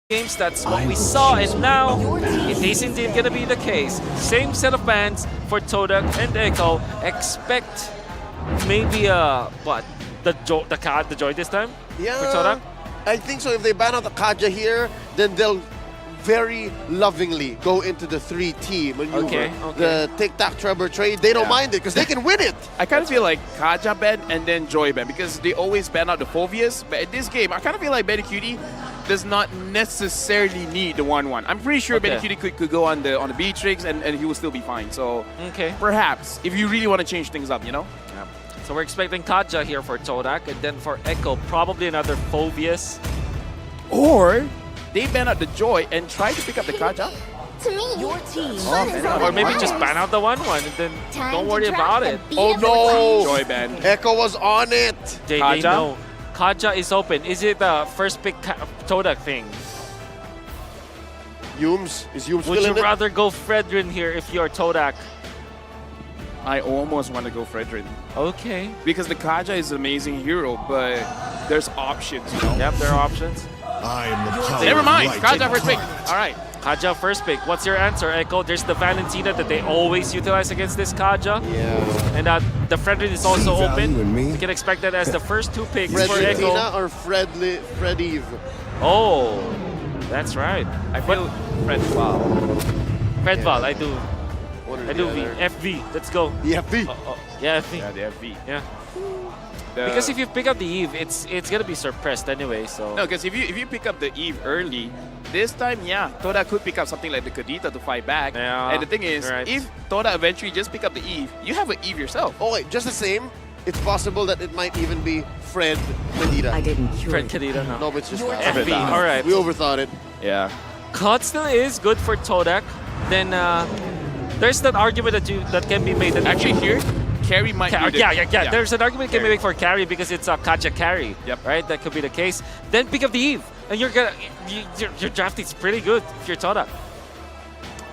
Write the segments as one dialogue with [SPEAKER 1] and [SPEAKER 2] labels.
[SPEAKER 1] games, that's what we saw, and now it is indeed gonna be the case. Same set of bans for Todak and Echo. Expect maybe the joy this time
[SPEAKER 2] Yeah,
[SPEAKER 1] for Todak.
[SPEAKER 2] I think so. If they ban out the Kaja here, then they'll very lovingly go into the 3T maneuver.
[SPEAKER 1] Okay.
[SPEAKER 2] The tic-tac Trevor trade, they don't mind it because they can win it.
[SPEAKER 3] I kind of feel like Kaja ban and then Joy ban because they always ban out the Phobias. But in this game, I kind of feel like Cutie does not necessarily need the 1-1. I'm pretty sure
[SPEAKER 1] Okay.
[SPEAKER 3] Cutie could go on the Beatrix and he will still be fine. So perhaps if you really want to change things up, you know.
[SPEAKER 1] Yeah. So we're expecting Kaja here for Todak, and then for Echo, probably another Phobias.
[SPEAKER 3] Or they ban out the Joy and try to pick up the Kaja.
[SPEAKER 4] To me, your team.
[SPEAKER 1] Or maybe just ban out the 1-1 and then don't worry about it.
[SPEAKER 2] Oh no!
[SPEAKER 3] Joy ban.
[SPEAKER 2] Echo was on it.
[SPEAKER 1] They
[SPEAKER 3] Kaja?
[SPEAKER 1] know. Kaja is open. Is it the first pick Todak thing?
[SPEAKER 2] Yums, is Yums
[SPEAKER 1] Would
[SPEAKER 2] still
[SPEAKER 1] you
[SPEAKER 2] in it?
[SPEAKER 1] rather go Fredrin here if you're Todak?
[SPEAKER 3] I almost want to go Fredrin
[SPEAKER 1] Okay.
[SPEAKER 3] because the Kaja is an amazing hero, but there's options, you know.
[SPEAKER 1] Yep, there are options.
[SPEAKER 5] I am the power.
[SPEAKER 3] Never mind.
[SPEAKER 5] Right.
[SPEAKER 3] Kaja first pick. All right.
[SPEAKER 1] Kaja first pick. What's your answer, Echo? There's the Valentina that they always utilize against this Kaja.
[SPEAKER 2] Yeah.
[SPEAKER 1] And the Fredrin is also
[SPEAKER 5] See value
[SPEAKER 1] open.
[SPEAKER 5] in me?
[SPEAKER 1] You can expect that as the first two picks for
[SPEAKER 2] Fredritina
[SPEAKER 1] Echo.
[SPEAKER 2] or Fred Eve?
[SPEAKER 1] Oh, that's right.
[SPEAKER 3] I feel Fred Val.
[SPEAKER 1] Fredval, I do.
[SPEAKER 2] One or
[SPEAKER 1] I
[SPEAKER 2] the
[SPEAKER 1] do V.
[SPEAKER 2] other.
[SPEAKER 1] FV. Let's go.
[SPEAKER 2] EFB.
[SPEAKER 1] Yeah, FV.
[SPEAKER 3] Yeah, the FV.
[SPEAKER 1] Yeah. Because if you pick up the Eve, it's gonna be suppressed anyway. So
[SPEAKER 3] No, because if you pick up the Eve early, this time, yeah, Toda could pick up something like the Kadita to fight back.
[SPEAKER 1] Yeah,
[SPEAKER 3] And the thing is,
[SPEAKER 1] right.
[SPEAKER 3] if Toda eventually just pick up the Eve, you have an Eve yourself.
[SPEAKER 2] Oh wait, just the same. It's possible that it might even be Fred Medina.
[SPEAKER 4] I didn't cure
[SPEAKER 1] Fred
[SPEAKER 4] it.
[SPEAKER 1] Kadita, no.
[SPEAKER 2] No, but it's just not.
[SPEAKER 1] FV. All right.
[SPEAKER 2] We overthought it.
[SPEAKER 3] Yeah.
[SPEAKER 1] Cut still is good for Todak. Then there's that argument that can be made that
[SPEAKER 3] Actually, here, Carry might be the,
[SPEAKER 1] yeah. There's an argument can be
[SPEAKER 3] Carry.
[SPEAKER 1] made for carry because it's a Kaja carry.
[SPEAKER 3] Yep.
[SPEAKER 1] Right. That could be the case. Then pick up the Eve, and your draft is pretty good if you're Todak.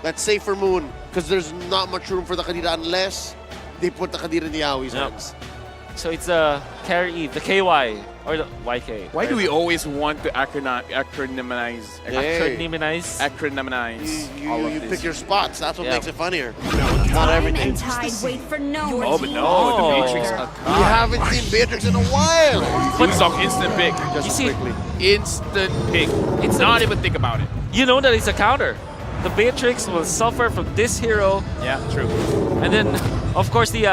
[SPEAKER 2] Let's say for Moon, because there's not much room for the Kadira unless they put the Kadira in the Yaoi's
[SPEAKER 1] Yep.
[SPEAKER 2] hands.
[SPEAKER 1] So it's a carry Eve, the KY or the YK.
[SPEAKER 3] Why do we always want to acronymize
[SPEAKER 1] Acronymize?
[SPEAKER 3] all of
[SPEAKER 2] You
[SPEAKER 3] this?
[SPEAKER 2] pick your spots. That's what
[SPEAKER 1] Yeah.
[SPEAKER 2] makes it funnier.
[SPEAKER 4] Time
[SPEAKER 2] Not everything.
[SPEAKER 4] and tide wait for no one.
[SPEAKER 3] Oh, but no,
[SPEAKER 1] Oh.
[SPEAKER 3] the Matrix
[SPEAKER 2] We haven't seen Beatrix in a while.
[SPEAKER 3] But some instant pick.
[SPEAKER 1] You see,
[SPEAKER 3] Instant pick.
[SPEAKER 1] It's
[SPEAKER 3] Not even think about it.
[SPEAKER 1] you know that it's a counter. The Beatrix will suffer from this hero.
[SPEAKER 3] Yeah, true.
[SPEAKER 1] And then, of course, the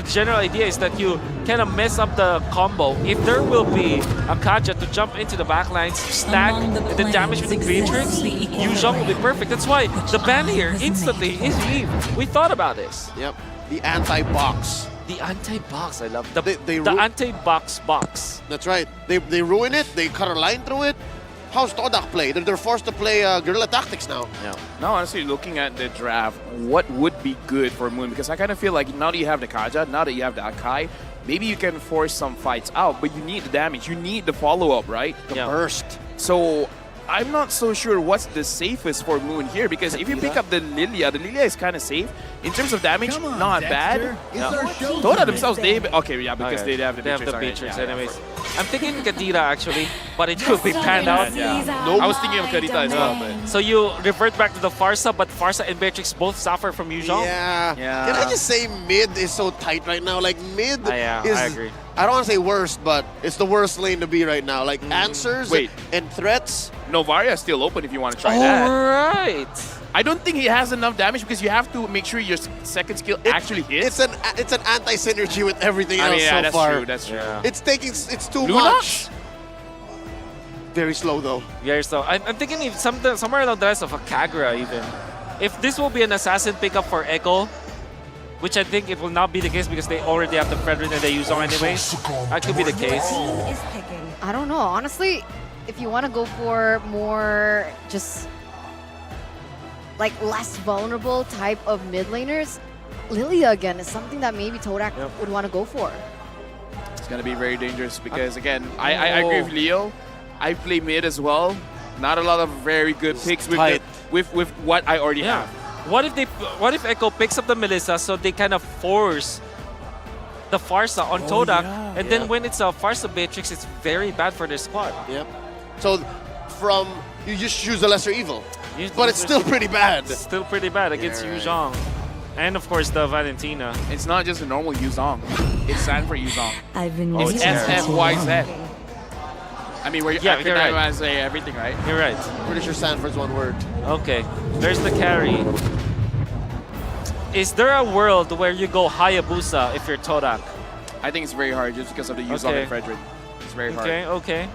[SPEAKER 1] general idea is that you kind of mess up the combo. If there will be a Kaja to jump into the backlines, stack,
[SPEAKER 6] Among the
[SPEAKER 1] and the damage with the
[SPEAKER 6] plans
[SPEAKER 1] Beatrix,
[SPEAKER 6] exists the
[SPEAKER 1] Yuzhong will be perfect. That's why the ban here
[SPEAKER 6] has
[SPEAKER 1] instantly
[SPEAKER 6] made
[SPEAKER 1] is Eve. We thought about this.
[SPEAKER 2] Yep. The anti-box.
[SPEAKER 1] The anti-box, I love the
[SPEAKER 2] They
[SPEAKER 1] the
[SPEAKER 2] ru-
[SPEAKER 1] anti-box box.
[SPEAKER 2] That's right. They ruin it. They cut a line through it. How's Todak play? They're forced to play guerrilla tactics now.
[SPEAKER 1] Yeah.
[SPEAKER 3] Now, honestly, looking at the draft, what would be good for Moon? Because I kind of feel like now that you have the Kaja, now that you have the Akai, maybe you can force some fights out, but you need the damage. You need the follow-up, right?
[SPEAKER 2] The
[SPEAKER 1] Yeah.
[SPEAKER 2] burst.
[SPEAKER 3] So I'm not so sure what's the safest for Moon here because if you pick up the Lilia is kind of safe. In terms of damage, not bad. Toda themselves, okay, yeah, because
[SPEAKER 1] Okay.
[SPEAKER 3] they have the
[SPEAKER 1] They have
[SPEAKER 3] Beatrix.
[SPEAKER 1] the
[SPEAKER 3] already.
[SPEAKER 1] Beatrix
[SPEAKER 3] Yeah,
[SPEAKER 1] anyways. I'm thinking Kadira actually, but it could be panned out.
[SPEAKER 3] Yeah.
[SPEAKER 2] Nope.
[SPEAKER 3] I was thinking of Karita as well, but
[SPEAKER 1] So you revert back to the Farsa, but Farsa and Beatrix both suffer from Yuzhong?
[SPEAKER 2] Yeah.
[SPEAKER 3] Yeah.
[SPEAKER 2] Can I just say mid is so tight right now? Like mid
[SPEAKER 1] Yeah,
[SPEAKER 2] is.
[SPEAKER 1] I agree.
[SPEAKER 2] I don't want to say worst, but it's the worst lane to be right now. Like answers
[SPEAKER 3] Wait.
[SPEAKER 2] and threats.
[SPEAKER 3] Novaria is still open if you want to try
[SPEAKER 1] All
[SPEAKER 3] that.
[SPEAKER 1] right.
[SPEAKER 3] I don't think he has enough damage because you have to make sure your second skill actually hits.
[SPEAKER 2] It's an anti-synergy with everything
[SPEAKER 3] I
[SPEAKER 2] else
[SPEAKER 3] mean, yeah,
[SPEAKER 2] so
[SPEAKER 3] that's
[SPEAKER 2] far.
[SPEAKER 3] true. That's true.
[SPEAKER 1] Yeah.
[SPEAKER 2] It's too
[SPEAKER 3] Luna?
[SPEAKER 2] much. Very slow though.
[SPEAKER 1] Yeah, so I'm thinking if somewhere along the lines of a Kagura even. If this will be an assassin pickup for Echo, which I think it will not be the case because they already have the Fredrin and they use on anyways. That could be the case.
[SPEAKER 6] Team is picking.
[SPEAKER 7] I don't know. Honestly, if you want to go for more just like less vulnerable type of mid laners, Lilia again is something that maybe Todak would want to go for.
[SPEAKER 3] It's going to be very dangerous because, again, I agree with Leo. I play mid as well. Not a lot of very good picks
[SPEAKER 2] tight.
[SPEAKER 3] with what I already
[SPEAKER 1] Yeah.
[SPEAKER 3] have.
[SPEAKER 1] What if Echo picks up the Melissa so they kind of force the Farsa on Todak,
[SPEAKER 3] yeah,
[SPEAKER 1] and then when it's a Farsa Beatrix, it's very bad for their squad.
[SPEAKER 2] Yep. So from You just choose the lesser evil.
[SPEAKER 1] You-
[SPEAKER 2] But it's still pretty bad.
[SPEAKER 1] Still pretty bad against
[SPEAKER 2] Yeah,
[SPEAKER 1] Yu
[SPEAKER 2] right.
[SPEAKER 1] Zhong. And of course the Valentina.
[SPEAKER 3] It's not just a normal Yuzong. It's Sanford Yuzong.
[SPEAKER 4] I've been
[SPEAKER 1] Oh,
[SPEAKER 3] It's
[SPEAKER 1] it's there.
[SPEAKER 3] SFYZ. I mean, we're
[SPEAKER 1] Yeah,
[SPEAKER 3] every
[SPEAKER 1] you're
[SPEAKER 3] time
[SPEAKER 1] right.
[SPEAKER 3] I say everything, right?
[SPEAKER 1] You're right.
[SPEAKER 2] Pretty sure Sanford's one word.
[SPEAKER 1] Okay, there's the carry. Is there a world where you go Hayabusa if you're Todak?
[SPEAKER 3] I think it's very hard just because of the Yuzong
[SPEAKER 1] Okay.
[SPEAKER 3] and Frederick. It's very hard.
[SPEAKER 1] Okay, okay.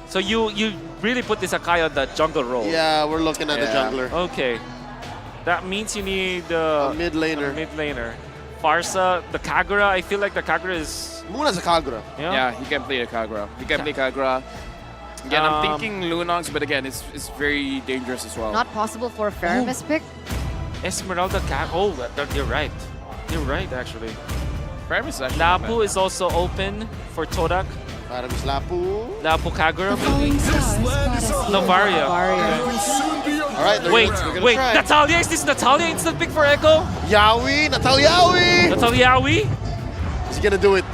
[SPEAKER 1] So you really put this Akai on the jungle role.
[SPEAKER 2] Yeah, we're looking at the
[SPEAKER 3] Yeah.
[SPEAKER 2] jungler.
[SPEAKER 1] Okay. That means you need
[SPEAKER 2] A mid laner.
[SPEAKER 1] a mid laner. Farsa, the Kagura, I feel like the Kagura is...
[SPEAKER 2] Moon has a Kagura.
[SPEAKER 3] Yeah, he can play a Kagura. He can play Kagura. Again, I'm thinking Lunox, but again, it's very dangerous as well.
[SPEAKER 7] Not possible for a Faramis pick.
[SPEAKER 1] Esmeralda Kag... Oh, you're right. You're right, actually.
[SPEAKER 3] Paramis is actually not
[SPEAKER 1] Lapu
[SPEAKER 3] bad.
[SPEAKER 1] is also open for Todak.
[SPEAKER 2] Paramis Lapu.
[SPEAKER 1] Lapu Kagura,
[SPEAKER 4] The
[SPEAKER 1] maybe?
[SPEAKER 4] falling stars brought us here.
[SPEAKER 1] Novaria.
[SPEAKER 2] All right,
[SPEAKER 1] Wait,
[SPEAKER 2] we're gonna
[SPEAKER 1] wait,
[SPEAKER 2] try.
[SPEAKER 1] Natalia? Is this Natalia instant pick for Echo?
[SPEAKER 2] Yaoi, Natalyawi.
[SPEAKER 1] Natalia-wi?
[SPEAKER 2] He's gonna do it.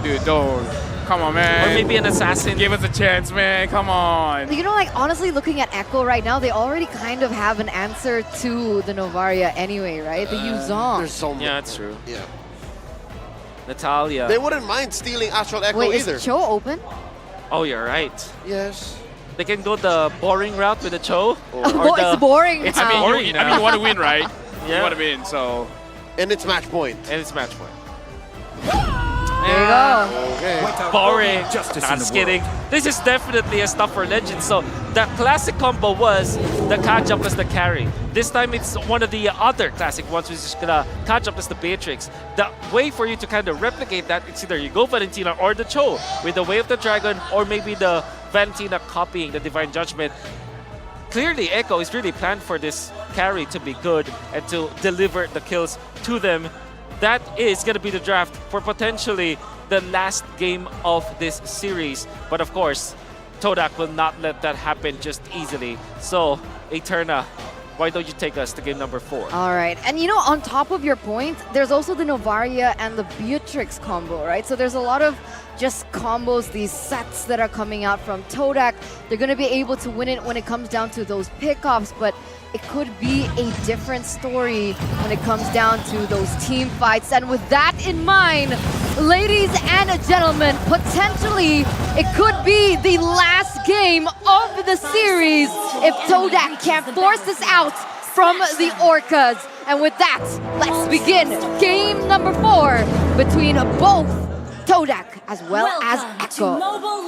[SPEAKER 3] Dude, don't. Come on, man.
[SPEAKER 1] Or maybe an assassin?
[SPEAKER 3] Give us a chance, man. Come on.
[SPEAKER 7] You know, like honestly, looking at Echo right now, they already kind of have an answer to the Novaria anyway, right? The Yuzong.
[SPEAKER 2] There's so much.
[SPEAKER 1] Yeah, that's true.
[SPEAKER 2] Yeah.
[SPEAKER 1] Natalia.
[SPEAKER 2] They wouldn't mind stealing Astral Echo
[SPEAKER 7] Wait,
[SPEAKER 2] either.
[SPEAKER 7] is Cho open?
[SPEAKER 1] Oh, you're right.
[SPEAKER 2] Yes.
[SPEAKER 1] They can go the boring route with the Cho.
[SPEAKER 7] Oh, it's boring.
[SPEAKER 1] It's
[SPEAKER 7] now.
[SPEAKER 1] boring
[SPEAKER 3] I
[SPEAKER 1] now.
[SPEAKER 3] mean, you want to win, right?
[SPEAKER 1] Yeah.
[SPEAKER 3] You want to win, so.
[SPEAKER 2] And it's match point.
[SPEAKER 1] And it's match point.
[SPEAKER 7] There you go.
[SPEAKER 2] Okay.
[SPEAKER 1] Boring. Nah, just kidding. This is definitely a stuff for legends. So the classic combo was the Kaja plus the carry. This time it's one of the other classic ones, which is gonna Kaja plus the Beatrix. The way for you to kind of replicate that, it's either you go Valentina or the Cho with the Way of the Dragon, or maybe the Valentina copying the Divine Judgment. Clearly, Echo is really planned for this carry to be good and to deliver the kills to them. That is going to be the draft for potentially the last game of this series. But of course, Todak will not let that happen just easily. So, Eterna, why don't you take us to game number 4?
[SPEAKER 7] All right. And you know, on top of your point, there's also the Novaria and the Beatrix combo, right? So there's a lot of just combos, these sets that are coming out from Todak. They're going to be able to win it when it comes down to those pickoffs, but it could be a different story when it comes down to those team fights. And with that in mind, ladies and gentlemen, potentially it could be the last game of the series if Todak can't force this out from the Orcas. And with that, let's begin game number 4 between both Todak as well as Echo.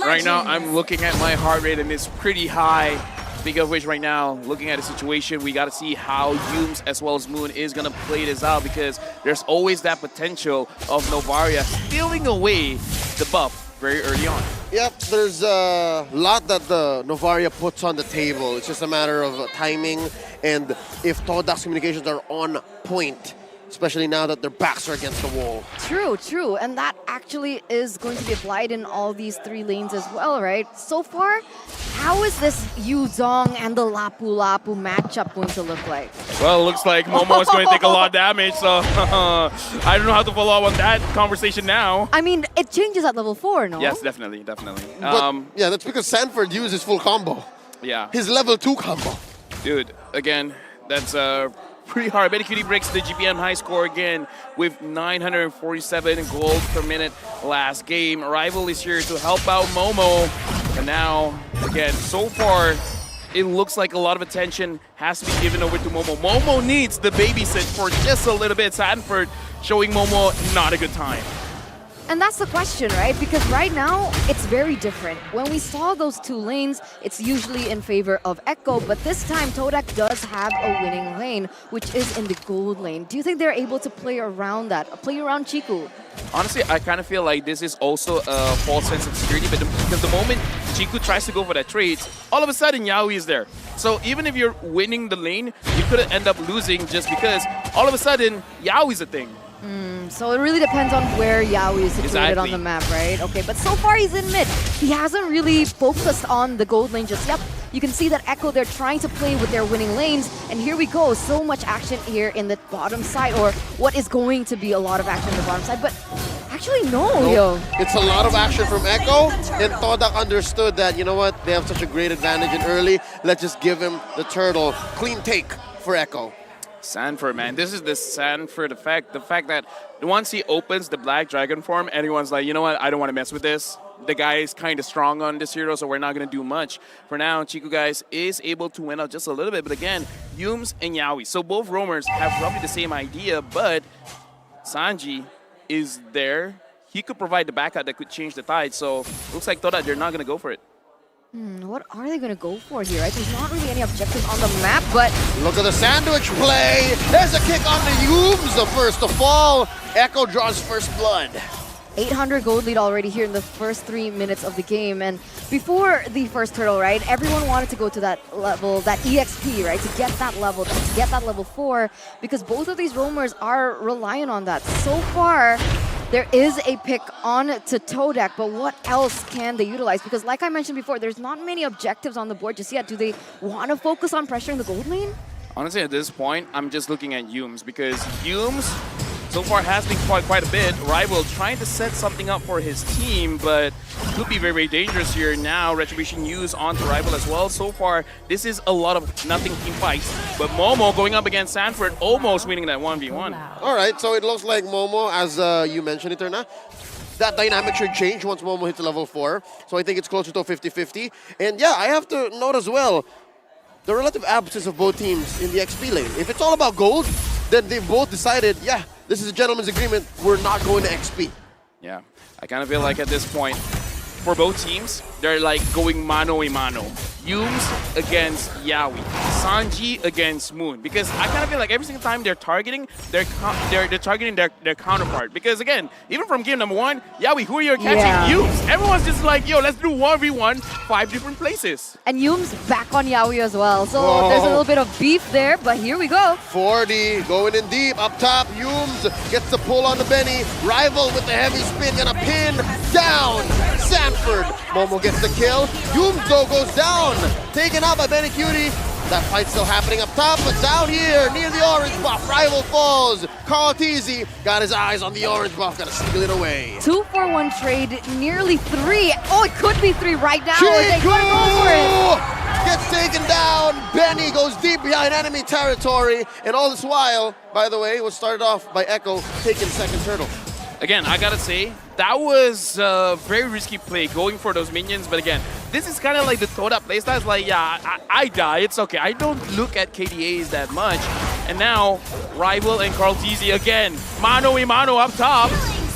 [SPEAKER 3] Right now, I'm looking at my heart rate and it's pretty high. Speaking of which, right now, looking at the situation, we got to see how Yums as well as Moon is going to play this out, because there's always that potential of Novaria stealing away the buff very early on.
[SPEAKER 2] Yep, there's a lot that the Novaria puts on the table. It's just a matter of timing, and if Todak's communications are on point, especially now that their backs are against the wall.
[SPEAKER 7] True, true. And that actually is going to be applied in all these 3 lanes as well, right? So far, how is this Yuzong and the Lapu Lapu matchup going to look like?
[SPEAKER 3] Well, it looks like Momo is going to take a lot of damage, so I don't know how to follow up on that conversation now.
[SPEAKER 7] I mean, it changes at level 4, no?
[SPEAKER 3] Yes, definitely, definitely.
[SPEAKER 2] But yeah, that's because Sanford uses full combo.
[SPEAKER 3] Yeah.
[SPEAKER 2] His level 2 combo.
[SPEAKER 3] Dude, again, that's pretty hard. Betty Cutie breaks the GPM high score again with 947 gold per minute last game. Rival is here to help out Momo. And now, again, so far, it looks like a lot of attention has to be given over to Momo. Momo needs the babysit for just a little bit. Sanford showing Momo not a good time.
[SPEAKER 7] And that's the question, right? Because right now, it's very different. When we saw those 2 lanes, it's usually in favor of Echo, but this time Todak does have a winning lane, which is in the gold lane. Do you think they're able to play around that, play around Chiku?
[SPEAKER 3] Honestly, I kind of feel like this is also a false sense of security, but because the moment Chiku tries to go for that trade, all of a sudden Yaoi is there. So even if you're winning the lane, you could end up losing just because all of a sudden Yaoi's a thing.
[SPEAKER 7] So it really depends on where Yaoi is situated on
[SPEAKER 3] Exactly.
[SPEAKER 7] the map, right? Okay, but so far he's in mid. He hasn't really focused on the gold lane just yet. You can see that Echo, they're trying to play with their winning lanes. And here we go. So much action here in the bottom side, or what is going to be a lot of action in the bottom side. But Actually, no,
[SPEAKER 2] Nope.
[SPEAKER 7] yo.
[SPEAKER 2] It's a lot of action from Echo, and Todak understood that, you know what, they have such a great advantage in early. Let's just give him the turtle. Clean take for Echo.
[SPEAKER 3] Sanford, man, this is the Sanford effect. The fact that once he opens the Black Dragon form, everyone's like, you know what, I don't want to mess with this. The guy is kind of strong on this hero, so we're not going to do much. For now, Chiku guys is able to win out just a little bit, but again, Yumes and Yaoi. So both roamers have roughly the same idea, but Sanji is there. He could provide the backup that could change the tide, so looks like Toda, they're not going to go for it.
[SPEAKER 7] What are they gonna go for here? Right? There's not really any objectives on the map, but
[SPEAKER 2] Look at the sandwich play. There's a kick on the Yumes, the first to fall. Echo draws first blood.
[SPEAKER 7] 800 gold lead already here in the first 3 minutes of the game. And before the first turtle, right, everyone wanted to go to that level, that EXP, right, to get that level, to get that level 4, because both of these roamers are reliant on that. So far, there is a pick on to Todak, but what else can they utilize? Because like I mentioned before, there's not many objectives on the board just yet. Do they want to focus on pressuring the gold lane?
[SPEAKER 3] Honestly, at this point, I'm just looking at Yumes because Yumes so far has been quite a bit. Rival trying to set something up for his team, but could be very, very dangerous here. Now, Retribution used onto Rival as well. So far, this is a lot of nothing team fights. But Momo going up against Sanford, almost winning that 1v1.
[SPEAKER 2] All right, so it looks like Momo, as you mentioned, Eterna, that dynamic should change once Momo hits level 4. So I think it's closer to a 50-50. And yeah, I have to note as well, the relative absence of both teams in the XP lane. If it's all about gold, then they've both decided, yeah, this is a gentleman's agreement, we're not going to XP.
[SPEAKER 3] Yeah, I kind of feel like at this point, for both teams, they're like going mano-a-mano. Yumes against Yaoi, Sanji against Moon. Because I kind of feel like every single time they're targeting, they're targeting their counterpart. Because again, even from game number 1, Yaoi, who are you catching?
[SPEAKER 7] Yeah.
[SPEAKER 3] Yumes. Everyone's just like, yo, let's do 1v1, 5 different places.
[SPEAKER 7] And Yume's back on Yaoi as well. So
[SPEAKER 2] Whoa.
[SPEAKER 7] there's a little bit of beef there, but here we go.
[SPEAKER 2] 40 going in deep up top. Yumes gets the pull on the Benny. Rival with the heavy spin, gonna pin down Sanford. Momo gets the kill. Yumes though goes down, taken out by Benny Cutie. That fight's still happening up top, but down here near the orange buff, Rival falls. Carl Teasy got his eyes on the orange buff, gotta steal it away.
[SPEAKER 7] 2-for-1 trade, nearly 3. Oh, it could be 3 right now. They
[SPEAKER 2] Chiku
[SPEAKER 7] gotta go for it.
[SPEAKER 2] gets taken down. Benny goes deep behind enemy territory, and all this while, by the way, was started off by Echo taking second turtle.
[SPEAKER 3] Again, I gotta say, that was a very risky play going for those minions. But again, this is kind of like the Toda playstyle. It's like, yeah, I die, it's okay. I don't look at KDAs that much. And now, Rival and Carl Teasy again. Mano-a-mano up top.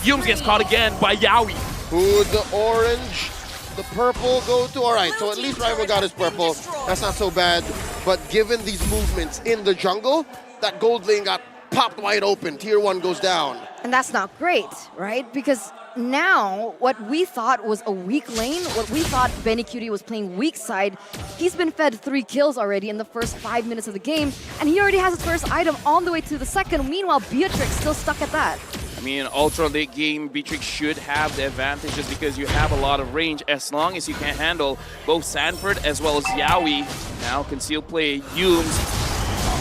[SPEAKER 3] Yumes gets caught again by Yaoi.
[SPEAKER 2] Who the orange, the purple go to? All right, so at least Rival got his purple. That's not so bad. But given these movements in the jungle, that gold lane got popped wide open. Tier 1 goes down.
[SPEAKER 7] And that's not great, right? Because now, what we thought was a weak lane, what we thought Benny Cutie was playing weak side, he's been fed 3 kills already in the first 5 minutes of the game, and he already has his first item on the way to the second. Meanwhile, Beatrix still stuck at that.
[SPEAKER 3] I mean, ultra late game, Beatrix should have the advantage just because you have a lot of range as long as you can handle both Sanford as well as Yaoi. Now, concealed play, Yumes.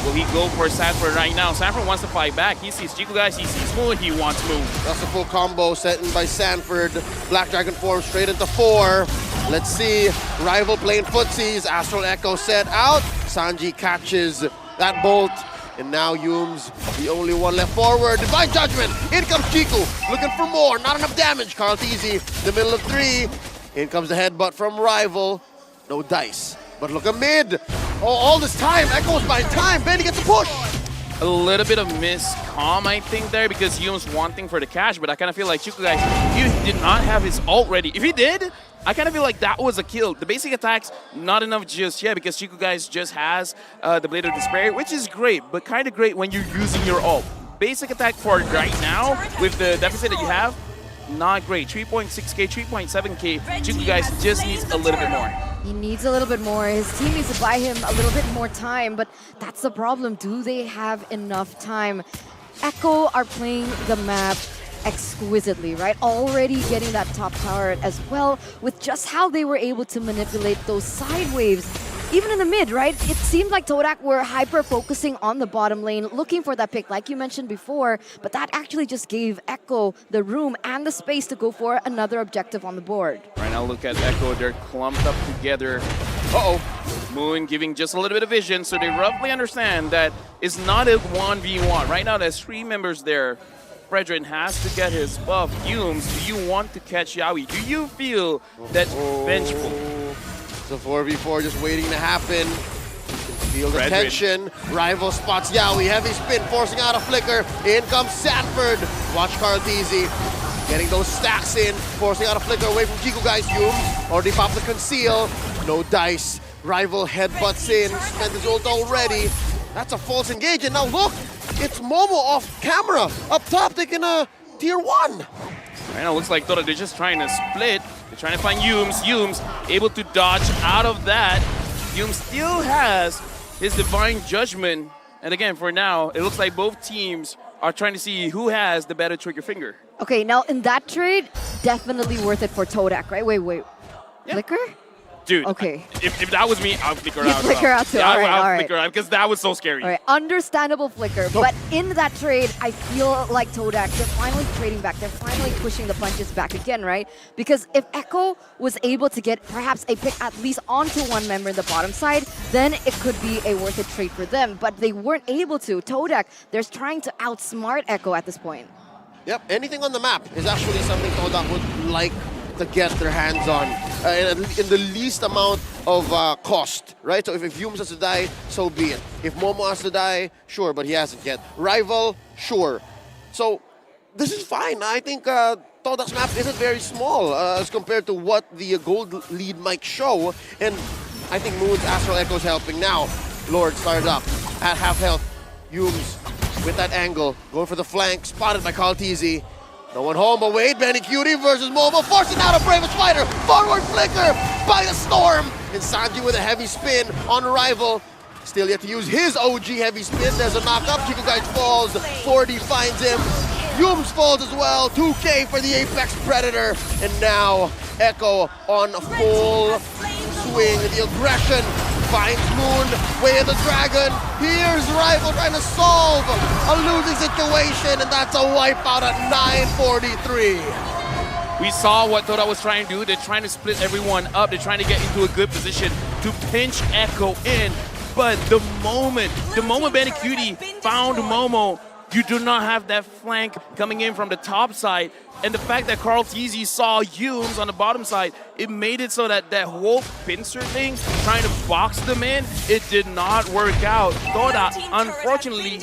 [SPEAKER 3] Will he go for Sanford right now? Sanford wants to fight back. He sees Chico guys, he sees Moon, he wants Moon.
[SPEAKER 2] That's a full combo set in by Sanford. Black Dragon form straight into 4. Let's see. Rival playing footsies. Astral Echo set out. Sanji catches that bolt. And now Yumes, the only one left forward. Divine Judgment. In comes Chico. Looking for more. Not enough damage. Carl Teasy, the middle of 3. In comes the headbutt from Rival. No dice. But look at mid. Oh, all this time. Echo's buying time. Benny gets a push.
[SPEAKER 3] A little bit of miscom, I think, there because Yumes wanting for the cash, but I kind of feel like Chico guys, he did not have his ult ready. If he did, I kind of feel like that was a kill. The basic attacks, not enough just yet because Chico guys just has the Blade of Despair, which is great, but kind of great when you're using your ult. Basic attack for right now, with the deficit that you have, not great. 3.6k, 3.7k. Chico guys just needs a little bit more.
[SPEAKER 7] He needs a little bit more. His team needs to buy him a little bit more time, but that's the problem. Do they have enough time? Echo are playing the map exquisitely, right? Already getting that top tower as well with just how they were able to manipulate those side waves. even in the mid, right? It seemed like Todak were hyper-focusing on the bottom lane, looking for that pick, like you mentioned before, but that actually just gave Echo the room and the space to go for another objective on the board.
[SPEAKER 3] Right now, look at Echo. They're clumped up together. Uh-oh. Moon giving just a little bit of vision, so they roughly understand that it's not a 1v1. Right now, there's 3 members there. Fredrin has to get his buff. Humes, do you want to catch Yawi? Do you feel that vengeful?
[SPEAKER 2] It's a 4v4 just waiting to happen. Feel the
[SPEAKER 3] Fredrin.
[SPEAKER 2] tension. Rival spots Yawi. Heavy spin, forcing out a flicker. In comes Sanford. Watch Carlteasy. Getting those stacks in, forcing out a flicker away from Chico guys. Humes already popped the conceal. No dice. Rival headbutts in. Spent his ult already. That's a false engage. And now look, it's Momo off camera. Up top, taking a tier 1.
[SPEAKER 3] Right now, looks like Todak, they're just trying to split. They're trying to find Humes. Humes able to dodge out of that. Humes still has his Divine Judgment. And again, for now, it looks like both teams are trying to see who has the better trigger finger.
[SPEAKER 7] Okay, now in that trade, definitely worth it for Todak, right? Wait.
[SPEAKER 3] Yeah.
[SPEAKER 7] Flicker?
[SPEAKER 3] Dude,
[SPEAKER 7] Okay.
[SPEAKER 3] if that was me, I would flicker
[SPEAKER 7] You'd
[SPEAKER 3] out.
[SPEAKER 7] flicker out too.
[SPEAKER 3] Yeah,
[SPEAKER 7] All right,
[SPEAKER 3] I
[SPEAKER 7] all
[SPEAKER 3] would
[SPEAKER 7] right.
[SPEAKER 3] flicker out because that was so scary.
[SPEAKER 7] All right, understandable flicker, but in that trade, I feel like Todak, they're finally trading back. They're finally pushing the punches back again, right? Because if Echo was able to get perhaps a pick at least onto one member in the bottom side, then it could be a worth it trade for them. But they weren't able to. Todak, they're trying to outsmart Echo at this point.
[SPEAKER 2] Yep, anything on the map is actually something Todak would like to get their hands on in the least amount of cost, right? So if Humes has to die, so be it. If Momo has to die, sure, but he hasn't yet. Rival, sure. So this is fine. I think Todak's map isn't very small as compared to what the gold lead might show. And I think Moon's Astral Echo is helping now. Lord started up at half health. Humes with that angle, going for the flank, spotted by Carlteasy. No one home, but wait, Benny Cutie versus Momo, forcing out a Bravest Fighter, forward flicker by the Storm, and Sanji with a heavy spin on Rival. Still yet to use his OG heavy spin, there's a knock-up, Chico Guide falls, 40 finds him, Humes falls as well, 2K for the Apex Predator, and now Echo on full swing, the aggression finds Moon, way of the dragon. Here's Rival trying to solve a losing situation, and that's a wipeout at 9:43.
[SPEAKER 3] We saw what Todak was trying to do. They're trying to split everyone up. They're trying to get into a good position to pinch Echo in. But the moment Benecutie found Momo, you do not have that flank coming in from the top side. And the fact that Carlteasy saw Humes on the bottom side, it made it so that that whole pincer thing, trying to box them in, it did not work out. Todak, unfortunately,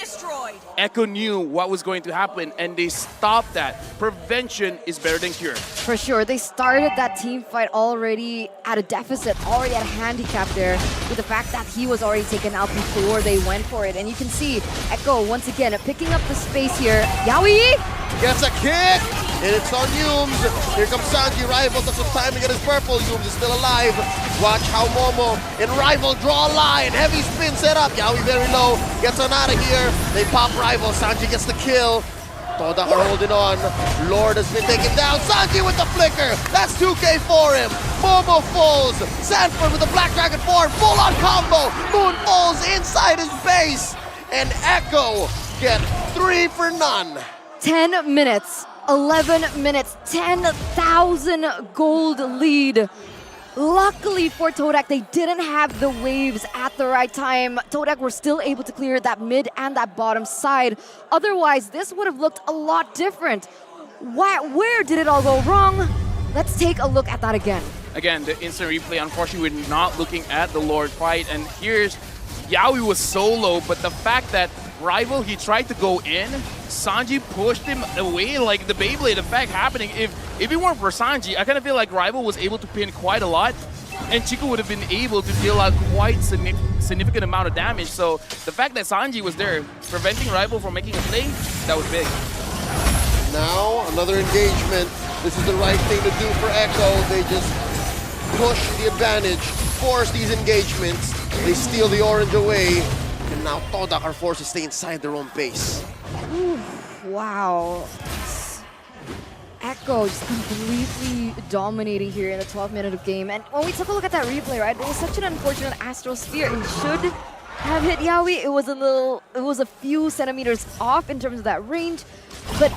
[SPEAKER 3] Echo knew what was going to happen, and they stopped that. Prevention is better than cure.
[SPEAKER 7] For sure, they started that team fight already at a deficit, already at a handicap there, with the fact that he was already taken out before they went for it. And you can see Echo, once again, picking up the space here. Yawi!
[SPEAKER 2] Gets a kick, and it's on Humes. Here comes Sanji. Rival took some time to get his purple. Humes is still alive. Watch how Momo and Rival draw a line. Heavy spin set up. Yawi very low. Gets on out of here. They pop Rival. Sanji gets the kill. Todak are holding on. Lord has been taken down. Sanji with the flicker. That's 2K for him. Momo falls. Sanford with the Black Dragon form. Full on combo. Moon falls inside his base. And Echo get 3 for none.
[SPEAKER 7] 10 minutes, 11 minutes, 10,000 gold lead. Luckily for Todak, they didn't have the waves at the right time. Todak were still able to clear that mid and that bottom side. Otherwise, this would have looked a lot different. Where did it all go wrong? Let's take a look at that again.
[SPEAKER 3] Again, the instant replay, unfortunately, we're not looking at the Lord fight. And here's Yawi was solo, but the fact that Rival, he tried to go in, Sanji pushed him away like the Beyblade effect happening. If it weren't for Sanji, I kind of feel like Rival was able to pin quite a lot, and Chico would have been able to deal out quite significant amount of damage. So the fact that Sanji was there, preventing Rival from making a play, that was big.
[SPEAKER 2] Now, another engagement. This is the right thing to do for Echo. They just push the advantage, force these engagements. They steal the orange away. And now Todak are forced to stay inside their own base.
[SPEAKER 7] Ooh, wow. Echo just completely dominating here in the 12th minute of game. And when we took a look at that replay, right, it was such an unfortunate Astral Sphere. It should have hit Yaoi. It was a few centimeters off in terms of that range. But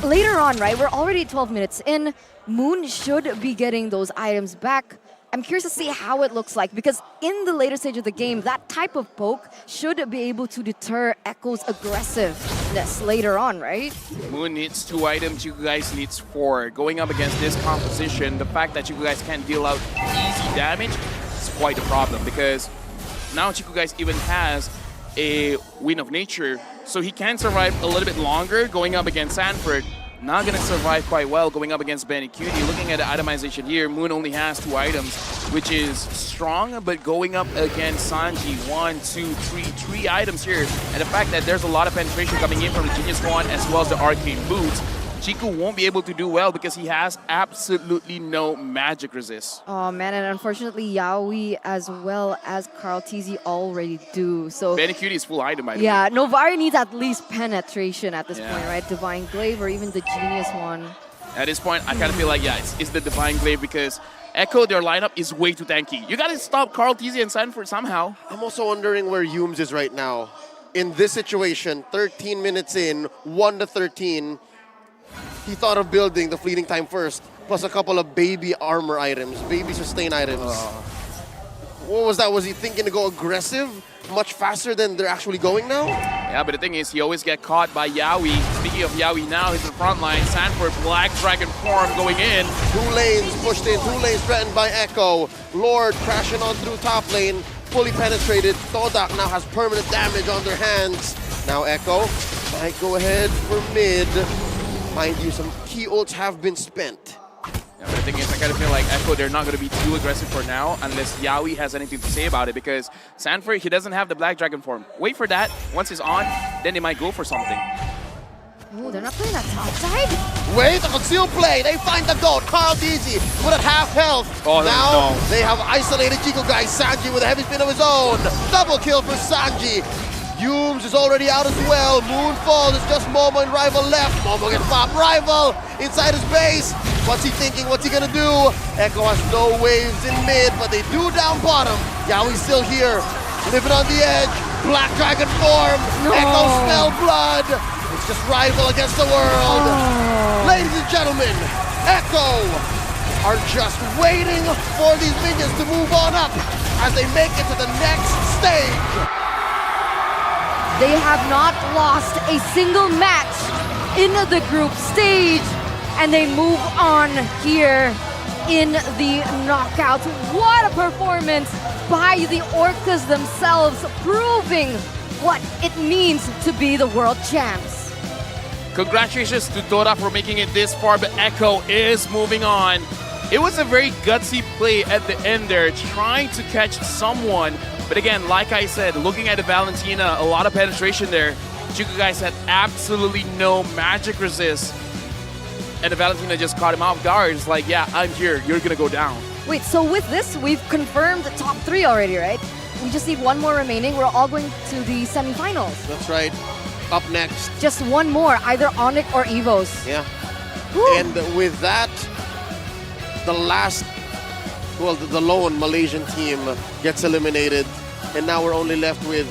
[SPEAKER 7] later on, right, we're already 12 minutes in. Moon should be getting those items back. I'm curious to see how it looks like, because in the later stage of the game, that type of poke should be able to deter Echo's aggressiveness later on, right?
[SPEAKER 3] Moon needs 2 items, you guys needs 4. Going up against this composition, the fact that you guys can't deal out easy damage is quite a problem, because now Chiku guys even has a Wind of Nature, so he can survive a little bit longer going up against Sanford. Not gonna survive quite well going up against Benny Cutie. Looking at the itemization here, Moon only has 2 items, which is strong, but going up against Sanji, 1, 2, 3 items here. And the fact that there's a lot of penetration coming in from the Genius Wand as well as the Arcane Boots, Chiku won't be able to do well because he has absolutely no magic resist.
[SPEAKER 7] Oh man, and unfortunately Yaoi as well as Carl TZ already do. So
[SPEAKER 3] Benny Cutie is full item, by the way.
[SPEAKER 7] yeah, Novari needs at least penetration at this point, right? Divine Glaive or even the Genius one.
[SPEAKER 3] At this point, I kind of feel like, yeah, it's the Divine Glaive because Echo, their lineup is way too tanky. You gotta stop Carl TZ and Sanford somehow.
[SPEAKER 2] I'm also wondering where Humes is right now. In this situation, 13 minutes in, 1-13, he thought of building the fleeting time first, plus a couple of baby armor items, baby sustain items. What was that? Was he thinking to go aggressive much faster than they're actually going now?
[SPEAKER 3] Yeah, but the thing is, he always get caught by Yaoi. Speaking of Yaoi now, he's in the front line. Sanford, Black Dragon form going in.
[SPEAKER 2] 2 lanes pushed in, 2 lanes threatened by Echo. Lord crashing on through top lane, fully penetrated. Todak now has permanent damage on their hands. Now Echo might go ahead for mid. Mind you, some key ults have been spent.
[SPEAKER 3] Yeah, but the thing is, I kind of feel like Echo, they're not going to be too aggressive for now unless Yaoi has anything to say about it, because Sanford, he doesn't have the Black Dragon form. Wait for that. Once he's on, then they might go for something.
[SPEAKER 7] Oh, they're not playing that top side?
[SPEAKER 2] Wait, a concealed play. They find the goat. Carl DZ with at half health.
[SPEAKER 3] Oh,
[SPEAKER 2] now
[SPEAKER 3] no.
[SPEAKER 2] they have isolated Chico guy Sanji with a heavy spin of his own. Double kill for Sanji. Humes is already out as well. Moonfall, there's just Momo and Rival left. Momo gets popped. Rival inside his base. What's he thinking? What's he gonna do? Echo has no waves in mid, but they do down bottom. Yaoi's still here, living on the edge. Black Dragon form.
[SPEAKER 7] No.
[SPEAKER 2] Echo smell blood. It's just Rival against the world. Ladies and gentlemen, Echo are just waiting for these minions to move on up as they make it to the next stage.
[SPEAKER 7] They have not lost a single match in the group stage, and they move on here in the knockout. What a performance by the Orcas themselves, proving what it means to be the world champs.
[SPEAKER 3] Congratulations to Todak for making it this far, but Echo is moving on. It was a very gutsy play at the end there, trying to catch someone. But again, like I said, looking at the Valentina, a lot of penetration there. Chico guys had absolutely no magic resist. And the Valentina just caught him off guard. It's like, yeah, I'm here. You're going to go down.
[SPEAKER 7] Wait, so with this, we've confirmed the top 3 already, right? We just need 1 more remaining. We're all going to the semifinals.
[SPEAKER 2] That's right. Up next.
[SPEAKER 7] Just 1 more, either Onyx or Evos.
[SPEAKER 2] Yeah.
[SPEAKER 7] Woo.
[SPEAKER 2] And with that, the last, well, the lone Malaysian team gets eliminated. And now we're only left with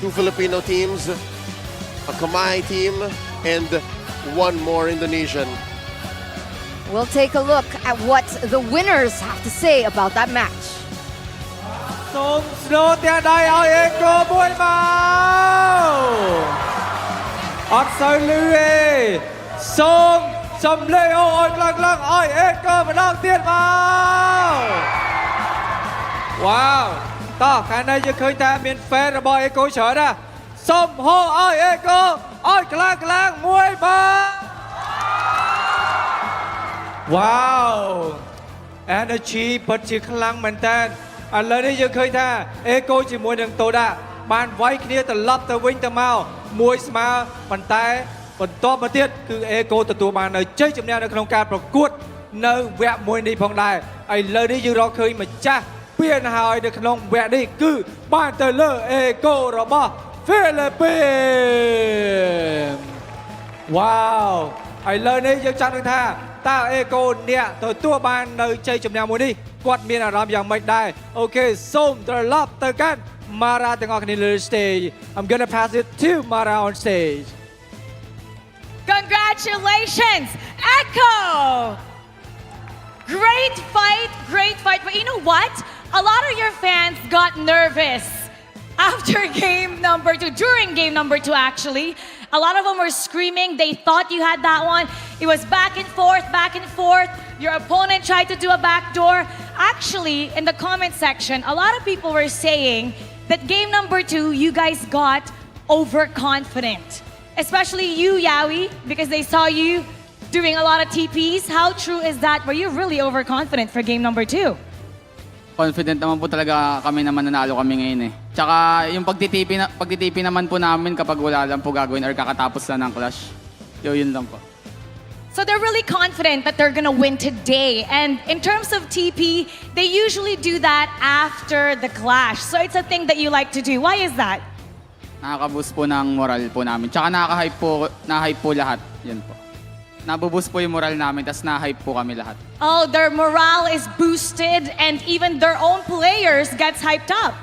[SPEAKER 2] 2 Filipino teams, a Kamai team, and 1 more Indonesian.
[SPEAKER 7] We'll take a look at what the winners have to say about that match.
[SPEAKER 5] សូមស្នូទាំងដៃឲ្យអេកូមួយមកអត់សូវលឺទេសូមសំឡេងឲ្យខ្លាំងៗឲ្យអេកូម្ដងទៀតមកវ៉ាវតោះកាលណាយើងឃើញថាមាន fan របស់អេកូច្រើនណាស់សូមហៅឲ្យអេកូឲ្យខ្លាំងៗមួយមកវ៉ាវ energy ពិតជាខ្លាំងមែនតើឥឡូវនេះយើងឃើញថាអេកូជាមួយនឹងតូដាបានវាយគ្នាត្រឡប់ទៅវិញទៅមកមួយស្មើប៉ុន្តែបន្តមកទៀតគឺអេកូទទួលបាននៅជ័យជំនះនៅក្នុងការប្រកួតនៅវគ្គមួយនេះផងដែរឥឡូវនេះយើងរកឃើញម្ចាស់ពានហើយនៅក្នុងវគ្គនេះគឺបានទៅលើអេកូរបស់ហ្វីលីពីនវ៉ាវឥឡូវនេះយើងចង់ដឹងថា តើអេកូអ្នកទទួលបាននៅជ័យជំនះមួយនេះគាត់មានអារម្មណ៍យ៉ាងម៉េចដែរអូខេសូមត្រឡប់ទៅកាន់ Mara ទាំងអស់គ្នាលើ stage I'm gonna pass it to Mara on stage
[SPEAKER 6] Congratulations, Echo! Great fight. But you know what? A lot of your fans got nervous after game number 2, during game number 2 actually. A lot of them were screaming. They thought you had that one. It was back and forth. Your opponent tried to do a backdoor. Actually, in the comment section, a lot of people were saying that game number 2, you guys got overconfident. Especially you, Yawi, because they saw you doing a lot of TPs. How true is that? Were you really overconfident for game number 2?
[SPEAKER 8] Confident naman po talaga kami na mananalo kami ngayon eh. Tsaka yung pagtitipi naman po namin kapag wala lang po gagawin or kakatapos lang ng clash. Yun lang po.
[SPEAKER 6] So they're really confident that they're gonna win today. And in terms of TP, they usually do that after the clash. So it's a thing that you like to do. Why is that?
[SPEAKER 8] Nakaka-boost po ng moral po namin. Tsaka na-hype po lahat. Yan po. Nabuboost po yung moral namin, tas na-hype po kami lahat.
[SPEAKER 6] Oh, their morale is boosted and even their own players gets hyped up.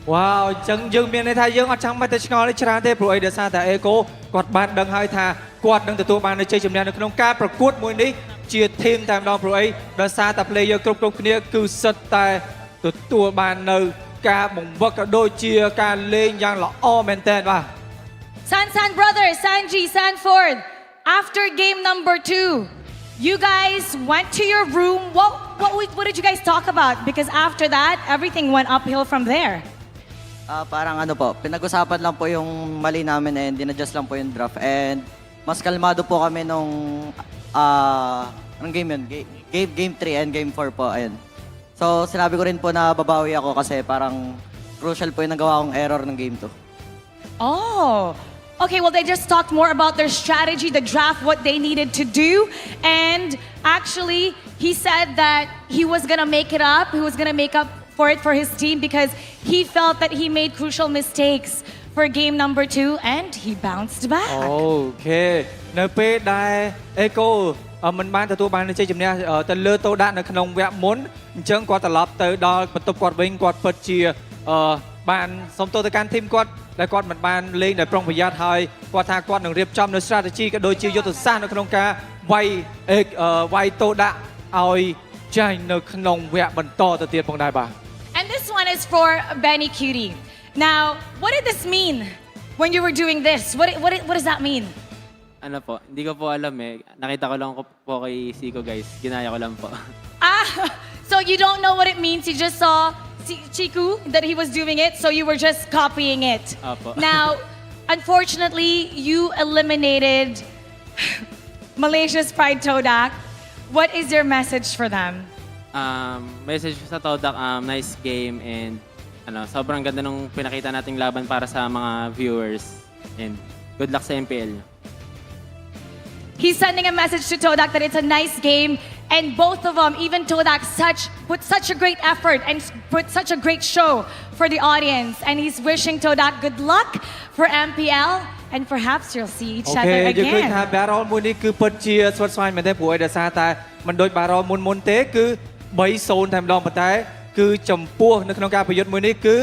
[SPEAKER 5] វ៉ាវអញ្ចឹងយើងមានន័យថាយើងអត់ចាំបាច់ទៅឆ្ងល់នេះច្រើនទេព្រោះអីដោយសារតែអេកូគាត់បានដឹងហើយថាគាត់នឹងទទួលបាននូវជ័យជំនះនៅក្នុងការប្រកួតមួយនេះជាធីមតែម្ដងព្រោះអីដោយសារតែ player គ្រប់គ្នាគឺសិតតែទទួលបាននៅការបង្វឹកក៏ដូចជាការលេងយ៉ាងល្អមែនទែនបាទ
[SPEAKER 6] San brothers, Sanji, Sanford, after game number 2, you guys went to your room. What did you guys talk about? Because after that, everything went uphill from there.
[SPEAKER 9] Parang ano po, pinag-usapan lang po yung mali namin and dinadjust lang po yung draft. And mas kalmado po kami nung anong game yun? Game 3 and game 4 po, ayun. So sinabi ko rin po na babawi ako kasi parang crucial po yung nagawa kong error ng game 2.
[SPEAKER 6] Oh, okay. Well, they just talked more about their strategy, the draft, what they needed to do. And actually, he said that he was going to make it up. He was going to make up for it for his team because he felt that he made crucial mistakes for game number 2 and he bounced back.
[SPEAKER 5] អូខេនៅពេលដែលអេកូមិនបានទទួលបានជ័យជំនះទៅលើតូដាក់នៅក្នុងវគ្គមុនអញ្ចឹងគាត់ត្រឡប់ទៅដល់បន្ទប់គាត់វិញគាត់ពិតជាបានសុំទោសទៅកាន់ធីមគាត់ដែលគាត់មិនបានលេងដោយប្រុងប្រយ័ត្នហើយគាត់ថាគាត់នឹងរៀបចំនៅ strategy ក៏ដូចជាយុទ្ធសាស្ត្រនៅក្នុងការវាយតូដាក់ឲ្យចាញ់នៅក្នុងវគ្គបន្តទៅទៀតផងដែរបាទ
[SPEAKER 6] And this one is for Benny Cutie. Now, what did this mean when you were doing this? What does that mean?
[SPEAKER 10] Ano po, hindi ko po alam eh. Nakita ko lang po kay Siko guys. Ginaya ko lang po.
[SPEAKER 6] So you don't know what it means. You just saw Chiku that he was doing it, so you were just copying it.
[SPEAKER 10] Apo.
[SPEAKER 6] Now, unfortunately, you eliminated Malaysia's Pride Todak. What is your message for them?
[SPEAKER 10] Message sa Todak, nice game and sobrang ganda nung pinakita nating laban para sa mga viewers. And good luck sa MPL.
[SPEAKER 6] He's sending a message to Todak that it's a nice game, and both of them, even Todak, put such a great effort and put such a great show for the audience. And he's wishing Todak good luck for MPL, and perhaps you'll see each other
[SPEAKER 5] យើងឃើញថា
[SPEAKER 6] again.
[SPEAKER 5] battle មួយនេះគឺពិតជាស្វិតស្វាញមែនទេព្រោះឯដោយសារតែមិនដូច battle មុនទេគឺ 3-0 តែម្ដងប៉ុន្តែគឺចំពោះនៅក្នុងការប្រយុទ្ធមួយនេះគឺ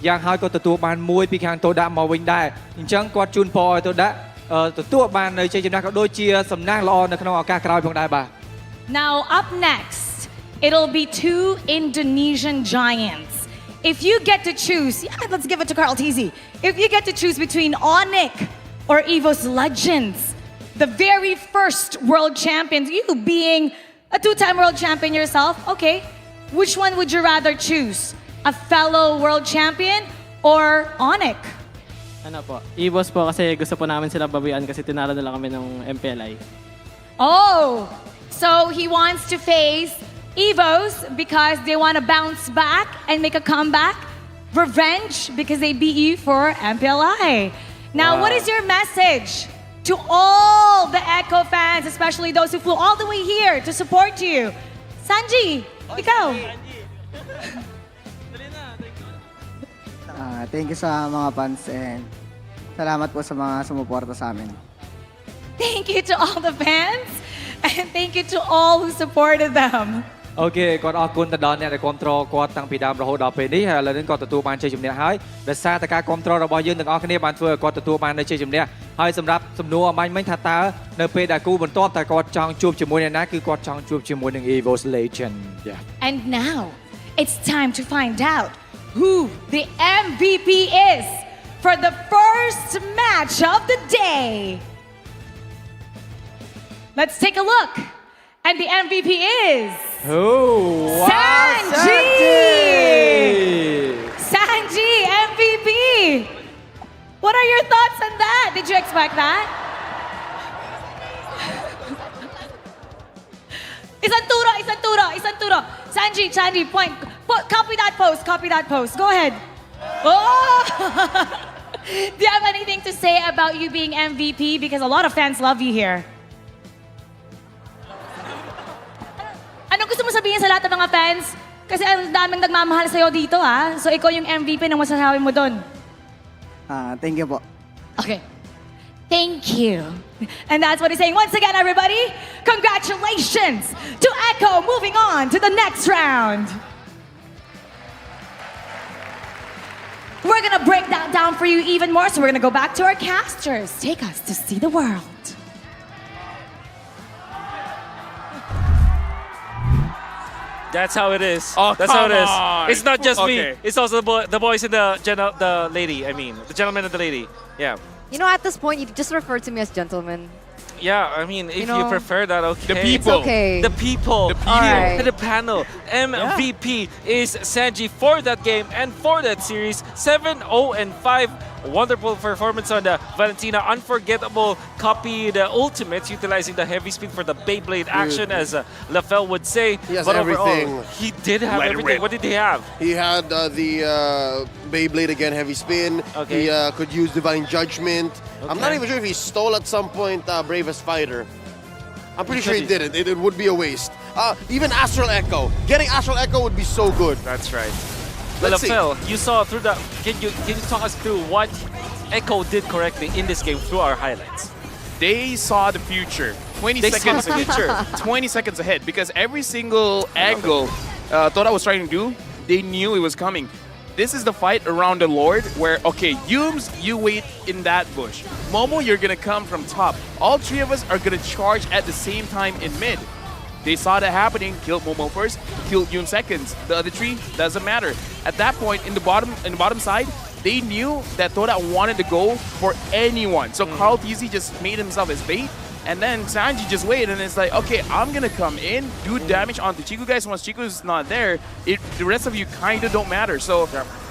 [SPEAKER 5] យ៉ាងហោចក៏ទទួលបានមួយពីខាងតូដាក់មកវិញដែរអញ្ចឹងគាត់ជូនពរឲ្យតូដាក់ទទួលបាននៅជ័យជំនះក៏ដូចជាសំណាងល្អនៅក្នុងឱកាសក្រោយផងដែរបាទ
[SPEAKER 6] Now up next, it'll be 2 Indonesian giants. If you get to choose, let's give it to Carl Tizzy. If you get to choose between Onyx or Evo's Legends, the very first world champions, you being a 2-time world champion yourself, okay, which one would you rather choose? A fellow world champion or Onyx?
[SPEAKER 10] Ano po, Evos po kasi gusto po namin sila bawian kasi tinalo nila kami ng MPLI.
[SPEAKER 6] Oh, so he wants to face Evos because they want to bounce back and make a comeback. Revenge because they beat you for MPLI. Now, what is your message to all the Echo fans, especially those who flew all the way here to support you? Sanji, ikaw.
[SPEAKER 9] Thank you sa mga fans and salamat po sa mga sumuporta sa amin.
[SPEAKER 6] Thank you to all the fans. And thank you to all who supported them.
[SPEAKER 5] អូខេគាត់អរគុណទៅដល់អ្នកដែលគ្រប់គ្រងគាត់តាំងពីដើមរហូតដល់ពេលនេះហើយឥឡូវនេះគាត់ទទួលបានជ័យជំនះហើយដោយសារតែការគ្រប់គ្រងរបស់យើងទាំងអស់គ្នាបានធ្វើឲ្យគាត់ទទួលបាននូវជ័យជំនះហើយសម្រាប់សំណួរអំបញ្ញមិញថាតើនៅពេលដែលគូបន្ទាប់តែគាត់ចង់ជួបជាមួយអ្នកណាគឺគាត់ចង់ជួបជាមួយនឹង Evo's Legend
[SPEAKER 6] And now, it's time to find out who the MVP is for the first match of the day. Let's take a look. And the MVP is...
[SPEAKER 5] Oh,
[SPEAKER 6] Sanji! Sanji, MVP! What are your thoughts on that? Did you expect that? Isang turo. Sanji, point. Copy that post. Go ahead. Oh! Do you have anything to say about you being MVP? Because a lot of fans love you here. Anong gusto mo sabihin sa lahat ng mga fans? Kasi ang daming nagmamahal sa'yo dito, ha? So, ikaw yung MVP ng masasabi mo doon.
[SPEAKER 9] Thank you po.
[SPEAKER 6] Okay. Thank you. And that's what he's saying. Once again, everybody, congratulations to Echo moving on to the next round. We're going to break that down for you even more. So we're going to go back to our casters. Take us to see the world.
[SPEAKER 1] That's how it is.
[SPEAKER 3] Oh,
[SPEAKER 1] That's how it is.
[SPEAKER 3] come on.
[SPEAKER 1] It's not just me.
[SPEAKER 3] Okay.
[SPEAKER 1] It's also the boys and the lady. I mean, the gentleman and the lady. Yeah.
[SPEAKER 7] You know, at this point, you just refer to me as gentleman.
[SPEAKER 1] Yeah, I mean, if you
[SPEAKER 7] know,
[SPEAKER 1] prefer that, okay.
[SPEAKER 3] The
[SPEAKER 7] It's
[SPEAKER 3] people.
[SPEAKER 7] okay.
[SPEAKER 1] The people.
[SPEAKER 3] The people.
[SPEAKER 7] Alright.
[SPEAKER 1] The panel. MVP is Sanji for that game and for that series. 7-0-5. Wonderful performance on the Valentina. Unforgettable copy the ultimates, utilizing the heavy speed for the Beyblade action, as Lafell would say.
[SPEAKER 2] He has
[SPEAKER 1] but
[SPEAKER 2] everything.
[SPEAKER 1] Overall, he did have
[SPEAKER 3] Let it
[SPEAKER 1] everything.
[SPEAKER 3] rip.
[SPEAKER 1] What did he have?
[SPEAKER 2] He had the Beyblade again, heavy spin.
[SPEAKER 1] Okay.
[SPEAKER 2] He could use Divine Judgment. I'm not
[SPEAKER 1] Okay.
[SPEAKER 2] even sure if he stole at some point Bravest Fighter. I'm pretty
[SPEAKER 1] He
[SPEAKER 2] sure he
[SPEAKER 1] could-
[SPEAKER 2] didn't. It would be a waste. Even Astral Echo. Getting Astral Echo would be so good.
[SPEAKER 1] That's right.
[SPEAKER 2] Let's see.
[SPEAKER 1] Lafell, you saw through the. Can you talk us through what Echo did correctly in this game through our highlights?
[SPEAKER 3] They saw the future. 20
[SPEAKER 1] They saw
[SPEAKER 3] seconds
[SPEAKER 1] the
[SPEAKER 3] ahead.
[SPEAKER 1] future.
[SPEAKER 3] 20 seconds ahead, because every single angle Todak was trying to do, they knew it was coming. This is the fight around the Lord where, okay, Yumes, you wait in that bush. Momo, you're gonna come from top. All three of us are gonna charge at the same time in mid. They saw that happening, killed Momo first, killed Yum seconds. The other three, doesn't matter. At that point, in the bottom side, they knew that Todak wanted to go for anyone. So Carl TZ just made himself his bait. And then Sanji just waited, and it's like, okay, I'm gonna come in, do damage onto Chiku guys. Once Chiku's not there, the rest of you kind of don't matter. So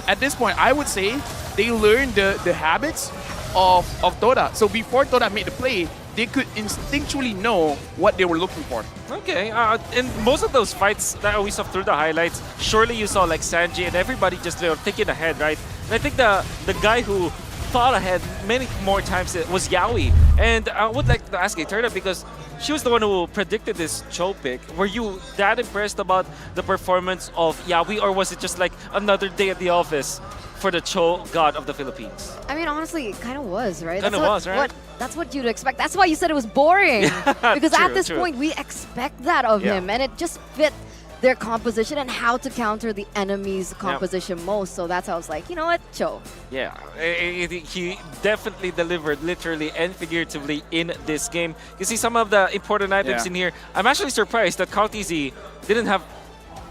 [SPEAKER 3] at this point, I would say they learned the habits of Todak. So before Todak made the play, they could instinctually know what they were looking for.
[SPEAKER 1] Okay, in most of those fights that we saw through the highlights, surely you saw like Sanji and everybody just thinking ahead, right? And I think the guy who thought ahead many more times was Yaoi. And I would like to ask Eterna, because she was the one who predicted this Cho pick. Were you that impressed about the performance of Yaoi, or was it just like another day at the office for the Cho god of the Philippines?
[SPEAKER 7] I mean, honestly, it kind of was, right?
[SPEAKER 1] Kinda was, right?
[SPEAKER 7] That's what you'd expect. That's why you said it was boring. Because at this
[SPEAKER 1] true.
[SPEAKER 7] point, we expect that of
[SPEAKER 1] Yeah.
[SPEAKER 7] him. And it just fit their composition and how to counter the enemy's composition most. So that's how I was like, you know what, Cho.
[SPEAKER 1] Yeah, he definitely delivered literally and figuratively in this game. You see some of the important items
[SPEAKER 3] Yeah.
[SPEAKER 1] in here. I'm actually surprised that Carl TZ didn't have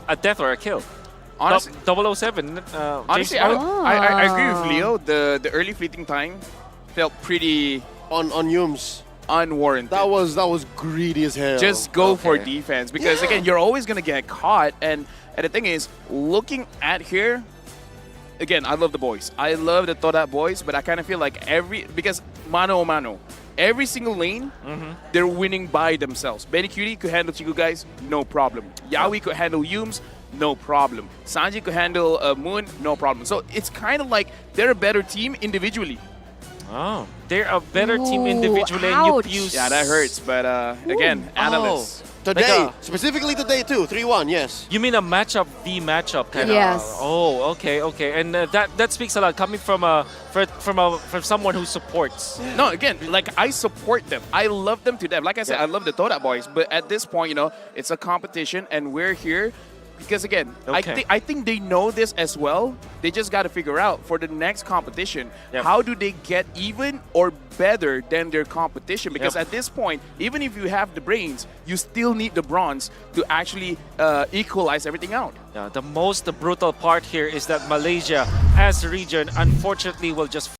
[SPEAKER 1] a death or a kill.
[SPEAKER 3] Honestly,
[SPEAKER 1] 007.
[SPEAKER 3] honestly,
[SPEAKER 1] James
[SPEAKER 3] I agree with Leo. The early fleeting time felt pretty
[SPEAKER 2] On Yums.
[SPEAKER 3] unwarranted.
[SPEAKER 2] That was greedy as hell.
[SPEAKER 3] Just go for
[SPEAKER 1] Okay.
[SPEAKER 3] defense, because again, you're always gonna get caught. And the thing is, looking at here, again, I love the boys. I love the Todak boys, but I kind of feel like because mano a mano, every single lane, they're winning by themselves. Benny Cutie could handle Chiku guys, no problem. Yaoi could handle Yums, no problem. Sanji could handle Moon, no problem. So it's kind of like they're a better team individually.
[SPEAKER 1] they're a better team
[SPEAKER 7] Ooh,
[SPEAKER 1] individually,
[SPEAKER 7] ouch.
[SPEAKER 1] and you use.
[SPEAKER 3] Yeah, that hurts. But again, analysts.
[SPEAKER 2] Today,
[SPEAKER 1] Like
[SPEAKER 2] specifically today too, 3-1, yes.
[SPEAKER 1] You mean a matchup v matchup kind of?
[SPEAKER 7] Yes.
[SPEAKER 1] Oh, okay. And that speaks a lot coming from from someone who supports.
[SPEAKER 3] No, again, like I support them. I love them to death. Like I said, I love the Todak boys. But at this point, you know, it's a competition, and we're here because again,
[SPEAKER 1] Okay.
[SPEAKER 3] I think they know this as well. They just got to figure out for the next competition,
[SPEAKER 1] Yep.
[SPEAKER 3] how do they get even or better than their competition? Because
[SPEAKER 1] Yep.
[SPEAKER 3] at this point, even if you have the brains, you still need the bronze to actually equalize everything out.
[SPEAKER 1] Yeah, the most brutal part here is that Malaysia, as a region, unfortunately will just